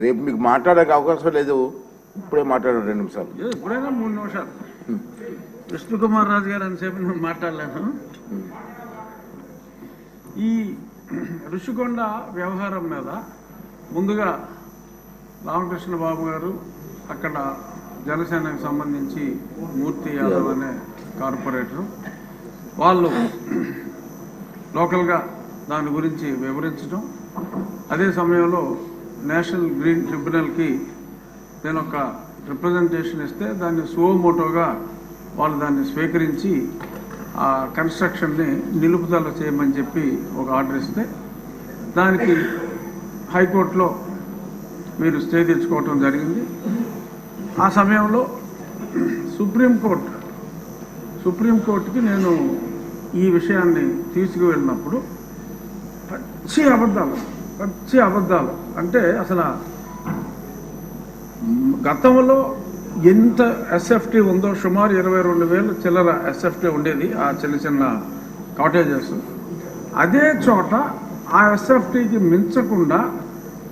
రేపు మీకు మాట్లాడే అవకాశం లేదు, ఇప్పుడే మాట్లాడారు 2 నిమిషాలు. ఇప్పుడైనా 3 నిమిషాలు. విష్ణుకుమార్ రాజు గారు అంతసేపు నేను మాట్లాడలేను. ఈ ఋషికొండ వ్యవహారం మీద ముందుగా రామకృష్ణ బాబు గారు, అక్కడ జనసేనకు సంబంధించి మూర్తి యాదవ్ అనే కార్పొరేటరు, వాళ్ళు లోకల్గా దాని గురించి వివరించడం, అదే సమయంలో నేషనల్ గ్రీన్ ట్రిబ్యునల్కి నేను ఒక రిప్రజెంటేషన్ ఇస్తే దాన్ని సువోమోటోగా వాళ్ళు దాన్ని స్వీకరించి ఆ కన్స్ట్రక్షన్ని నిలుపుదల చేయమని చెప్పి ఒక ఆర్డర్ ఇస్తే దానికి హైకోర్టులో మీరు స్టే తెచ్చుకోవటం జరిగింది. ఆ సమయంలో సుప్రీంకోర్టుకి నేను ఈ విషయాన్ని తీసుకువెళ్ళినప్పుడు పచ్చి అబద్ధాలు అంటే అసలు గతంలో ఎంత ఎస్ఎఫ్టీ ఉందో సుమారు 22,000 చిల్లర ఎస్ఎఫ్టీ ఉండేది ఆ చిన్న చిన్న కాటేజెస్. అదే చోట ఆ ఎస్ఎఫ్టీకి మించకుండా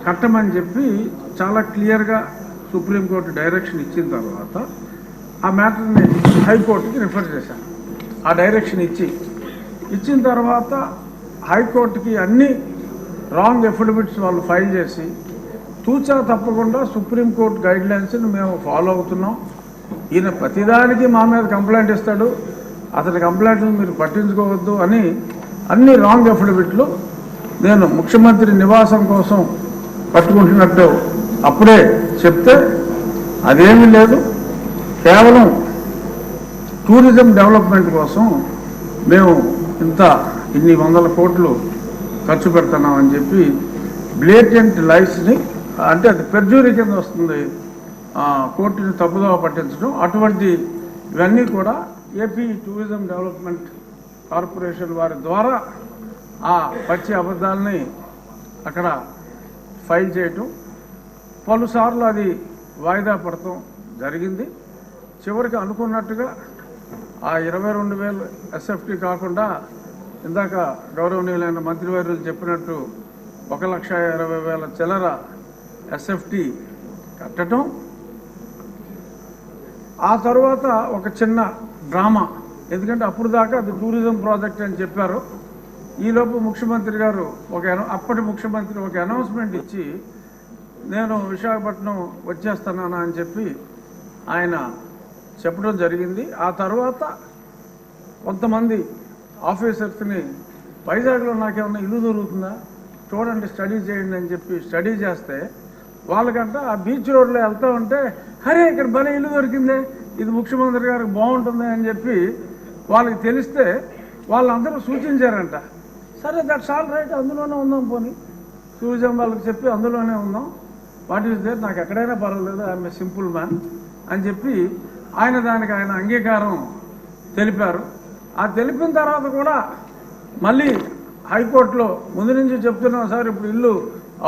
కట్టమని చెప్పి చాలా క్లియర్గా సుప్రీంకోర్టు డైరెక్షన్ ఇచ్చిన తర్వాత ఆ మ్యాటర్ని హైకోర్టుకి రిఫర్ చేశాను. ఆ డైరెక్షన్ ఇచ్చిన తర్వాత హైకోర్టుకి అన్ని రాంగ్ ఎఫిడవిట్స్ వాళ్ళు ఫైల్ చేసి తూచా తప్పకుండా సుప్రీంకోర్టు గైడ్లైన్స్ని మేము ఫాలో అవుతున్నాం. ఈయన ప్రతిదానికి మా మీద కంప్లైంట్ ఇస్తాడు, అతని కంప్లైంట్లు మీరు పట్టించుకోవద్దు అని అన్ని రాంగ్ ఎఫిడవిట్లు నేను ముఖ్యమంత్రి నివాసం కోసం పట్టుకుంటున్నట్టు అప్పుడే చెప్తే అదేమీ లేదు, కేవలం టూరిజం డెవలప్మెంట్ కోసం మేము ఇన్ని 100 కోట్లు ఖర్చు పెడుతున్నామని చెప్పి బ్లేటెంట్ లైస్ని, అంటే అది పెర్జూరీ కింద వస్తుంది, కోర్టుని తప్పుదోవ పట్టించడం. అటువంటి ఇవన్నీ కూడా ఏపీ టూరిజం డెవలప్మెంట్ కార్పొరేషన్ వారి ద్వారా ఆ పచ్చి అబద్ధాలని అక్కడ ఫైల్ చేయటం, పలుసార్లు అది వాయిదా పడటం జరిగింది. చివరికి అనుకున్నట్టుగా ఆ 22,000 ఎస్ఎఫ్టీ కాకుండా ఇందాక గౌరవనీయులైన మంత్రివర్యులు చెప్పినట్టు 1,20,000 చిల్లర ఎస్ఎఫ్టీ కట్టడం. ఆ తర్వాత ఒక చిన్న డ్రామా, ఎందుకంటే అప్పుడు దాకా అది టూరిజం ప్రాజెక్ట్ అని చెప్పారు. ఈలోపు ముఖ్యమంత్రి గారు అప్పటి ముఖ్యమంత్రి ఒక అనౌన్స్మెంట్ ఇచ్చి నేను విశాఖపట్నం వచ్చేస్తున్నాను అని చెప్పి ఆయన చెప్పడం జరిగింది. ఆ తర్వాత కొంతమంది ఆఫీసర్స్ని వైజాగ్లో నాకేమన్నా ఇల్లు దొరుకుతుందా చూడండి, స్టడీ చేయండి అని చెప్పి స్టడీ చేస్తే వాళ్ళకంట ఆ బీచ్ రోడ్లో వెళ్తూ ఉంటే అరే ఇక్కడ భలే ఇల్లు దొరికిందే, ఇది ముఖ్యమంత్రి గారికి బాగుంటుంది అని చెప్పి వాళ్ళకి తెలిస్తే వాళ్ళందరూ సూచించారంట. సరే దట్స్ ఆల్ రైట్, అందులోనే ఉందాం, పోనీ టూరిజం వాళ్ళకి చెప్పి అందులోనే ఉందాం, వాట్ ఈస్ దేర్, నాకు ఎక్కడైనా పర్వాలేదు, ఐఎమ్ ఏ సింపుల్ మ్యాన్ అని చెప్పి దానికి ఆయన అంగీకారం తెలిపారు. ఆ తెలిపిన తర్వాత కూడా మళ్ళీ హైకోర్టులో ముందు నుంచి చెప్తున్నాం సార్, ఇప్పుడు ఇల్లు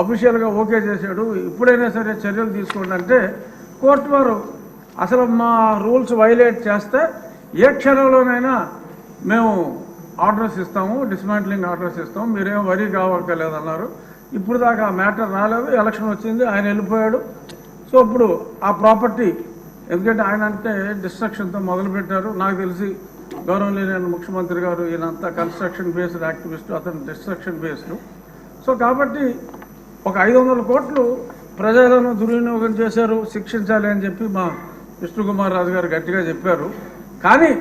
అఫీషియల్గా ఓకే చేశాడు, ఇప్పుడైనా సరే చర్యలు తీసుకోండి అంటే కోర్టు వారు అసలు మా రూల్స్ వైలేట్ చేస్తే ఏ క్షణంలోనైనా మేము ఆర్డర్స్ ఇస్తాము, డిస్మాంట్లింగ్ ఆర్డర్స్ ఇస్తాము, మీరేం వరీ కావక్కర్లేదన్నారు. ఇప్పుడు దాకా ఆ మ్యాటర్ రాలేదు, ఎలక్షన్ వచ్చింది, ఆయన వెళ్ళిపోయాడు. సో ఇప్పుడు ఆ ప్రాపర్టీ, ఎందుకంటే ఆయన అంటే డిస్ట్రక్షన్తో మొదలుపెట్టారు, నాకు తెలిసి గౌరవనీయులైన ముఖ్యమంత్రి గారు ఈయనంతా కన్స్ట్రక్షన్ బేస్డ్ యాక్టివిస్ట్, అతను డిస్ట్రక్షన్ బేస్డ్. సో కాబట్టి ఒక 500 కోట్లు ప్రజలను దుర్వినియోగం చేశారు, శిక్షించాలి అని చెప్పి మా విష్ణుకుమార్ రాజు గారు గట్టిగా చెప్పారు. కానీ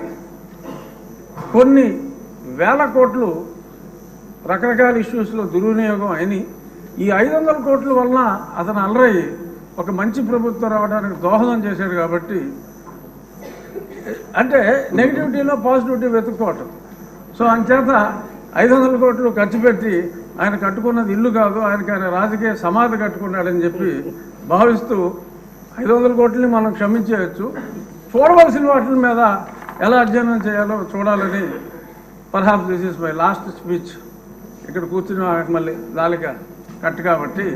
కొన్ని వేల కోట్లు రకరకాల ఇష్యూస్లో దుర్వినియోగం అయినాయి. ఈ 500 కోట్ల వలన అతను అల్లరయ్యి ఒక మంచి ప్రభుత్వం రావడానికి దోహదం చేశాడు. కాబట్టి అంటే నెగిటివిటీలో పాజిటివిటీ వెతుక్కోవటం. సో అంచేత 500 కోట్లు ఖర్చు పెట్టి ఆయన కట్టుకున్నది ఇల్లు కాదు, ఆయన రాజకీయ సమాధి కట్టుకున్నాడని చెప్పి భావిస్తూ 500 కోట్లని మనం క్షమించేయచ్చు, చూడవలసిన వాటి మీద ఎలా అధ్యయనం చేయాలో చూడాలని. Perhaps this is my last speech. ఇక్కడ కూర్చుని మళ్ళీ నాలిక కట్ కాబట్టి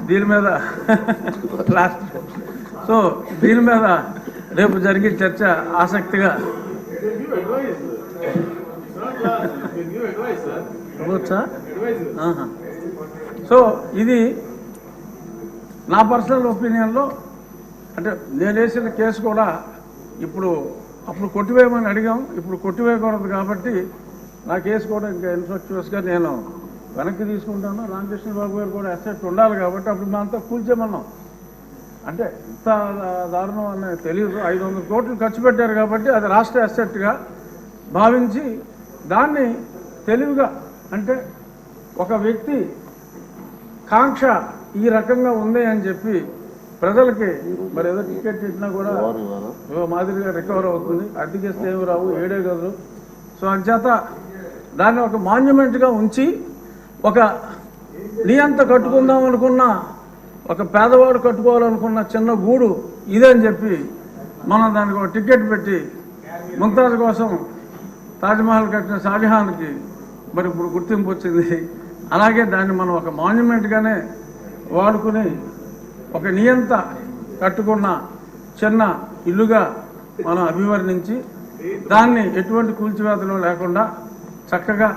దీని మీద లాస్ట్. సో దీని మీద రేపు జరిగే చర్చ ఆసక్తిగా సో ఇది నా పర్సనల్ ఒపీనియన్లో అంటే నేను వేసిన కేసు కూడా అప్పుడు కొట్టివేయమని అడిగాం, ఇప్పుడు కొట్టివేయకూడదు కాబట్టి నా కేసు కూడా ఇంకా ఇన్ఫ్రాస్ట్రక్చర్స్గా నేను వెనక్కి తీసుకుంటాను. రామకృష్ణ బాబు గారు కూడా అసెట్ ఉండాలి కాబట్టి అప్పుడు మేమంతా కూల్చేమన్నాం. అంటే ఇంత దారుణం అనేది తెలియదు. 500 కోట్లు ఖర్చు పెట్టారు కాబట్టి అది రాష్ట్ర అసెట్గా భావించి దాన్ని తెలివిగా అంటే ఒక వ్యక్తి కాంక్ష ఈ రకంగా ఉంది అని చెప్పి ప్రజలకి మరి ఏదో టికెట్ ఇచ్చినా కూడా మాదిరిగా రికవర్ అవుతుంది, అద్దెకిస్తే ఏమి రావు, 7 గదులు. సో అంచేత దాన్ని ఒక మాన్యుమెంట్గా ఉంచి ఒక నియంత కట్టుకుందాం అనుకున్న ఒక పేదవాడు కట్టుకోవాలనుకున్న చిన్న గూడు ఇదే అని చెప్పి మనం దానికి ఒక టికెట్ పెట్టి ముంతాజ్ కోసం తాజ్మహల్ కట్టిన షాజహాన్కి మరి ఇప్పుడు గుర్తింపు వచ్చింది. అలాగే దాన్ని మనం ఒక మాన్యుమెంట్గానే వాడుకుని ఒక నియంత కట్టుకున్న చిన్న ఇల్లుగా మనం అభివర్ణించి దాన్ని ఎటువంటి కూల్చివేతలు లేకుండా చక్కగా